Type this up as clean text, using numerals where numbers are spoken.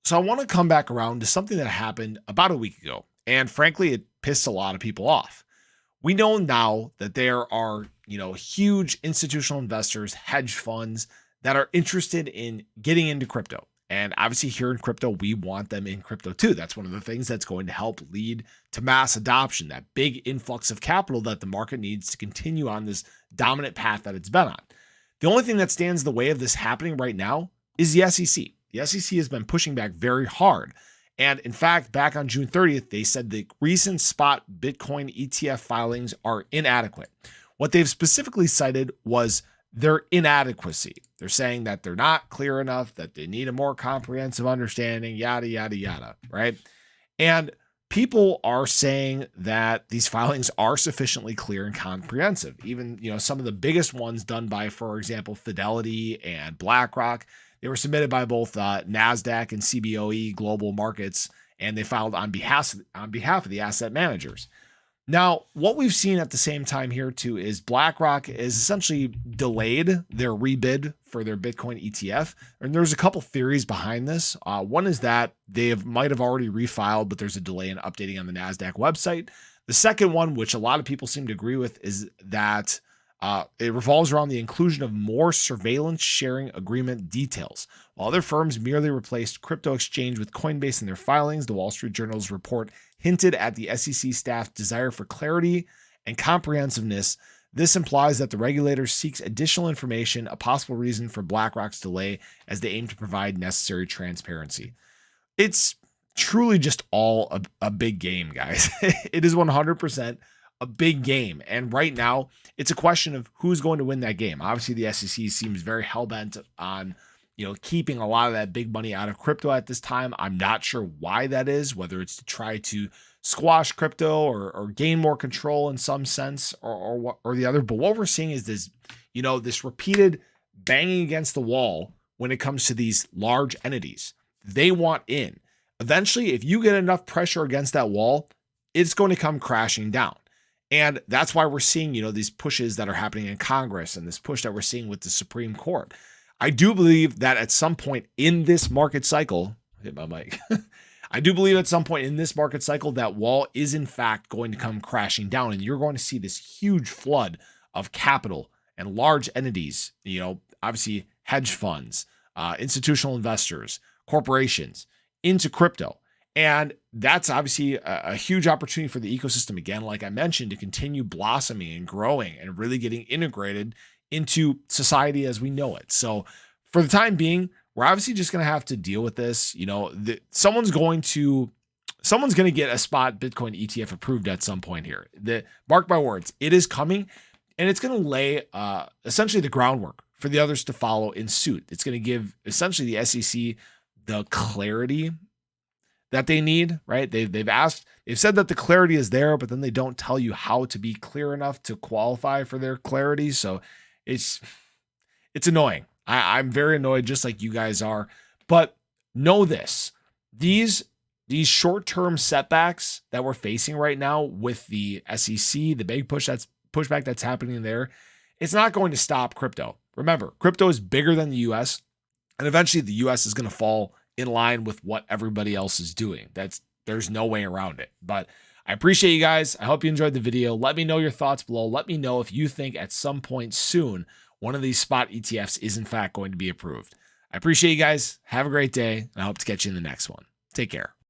So I want to come back around to something that happened about a week ago. And frankly, it pissed a lot of people off. We know now that there are, huge institutional investors, hedge funds that are interested in getting into crypto. And obviously here in crypto, we want them in crypto too. That's one of the things that's going to help lead to mass adoption, that big influx of capital that the market needs to continue on this dominant path that it's been on. The only thing that stands in the way of this happening right now is the SEC. The SEC has been pushing back very hard. And in fact, back on June 30th, they said the recent spot Bitcoin ETF filings are inadequate. What they've specifically cited was their inadequacy. They're saying that they're not clear enough, that they need a more comprehensive understanding, yada, yada, yada, right? And people are saying that these filings are sufficiently clear and comprehensive. Even, some of the biggest ones done by, for example, Fidelity and BlackRock, they were submitted by both NASDAQ and CBOE Global Markets, and they filed on behalf of the asset managers. Now, what we've seen at the same time here too is BlackRock is essentially delayed their rebid for their Bitcoin ETF. And there's a couple theories behind this. One is that might have already refiled, but there's a delay in updating on the NASDAQ website. The second one, which a lot of people seem to agree with, is that it revolves around the inclusion of more surveillance sharing agreement details. While other firms merely replaced crypto exchange with Coinbase in their filings, the Wall Street Journal's report hinted at the SEC staff's desire for clarity and comprehensiveness. This implies that the regulator seeks additional information, a possible reason for BlackRock's delay as they aim to provide necessary transparency. It's truly just all a big game, guys. It is 100% a big game. And right now, it's a question of who's going to win that game. Obviously, the SEC seems very hell-bent on keeping a lot of that big money out of crypto at this time. I'm not sure why that is, whether it's to try to squash crypto or gain more control in some sense or the other. But what we're seeing is this repeated banging against the wall when it comes to these large entities. They want in. Eventually, if you get enough pressure against that wall, it's going to come crashing down. And that's why we're seeing, these pushes that are happening in Congress and this push that we're seeing with the Supreme Court. I do believe that at some point in this market cycle, hit my mic. I do believe at some point in this market cycle, that wall is in fact going to come crashing down, and you're going to see this huge flood of capital and large entities, obviously hedge funds, institutional investors, corporations into crypto. And that's obviously a huge opportunity for the ecosystem, again, like I mentioned, to continue blossoming and growing and really getting integrated into society as we know it. So for the time being, we're obviously just going to have to deal with this. Someone's going to get a spot Bitcoin ETF approved at some point here. Mark my words, it is coming, and it's going to lay essentially the groundwork for the others to follow in suit. It's going to give essentially the SEC the clarity that they need, right? They've said that the clarity is there, but then they don't tell you how to be clear enough to qualify for their clarity. So it's annoying. I'm very annoyed, just like you guys are. But know this: these short-term setbacks that we're facing right now with the SEC, the big pushback that's happening there, it's not going to stop crypto. Remember, crypto is bigger than the US, and eventually the US is going to fall in line with what everybody else is doing. There's no way around it. But I appreciate you guys. I hope you enjoyed the video. Let me know your thoughts below. Let me know if you think at some point soon one of these spot ETFs is in fact going to be approved. I appreciate you guys. Have a great day, and I hope to catch you in the next one. Take care.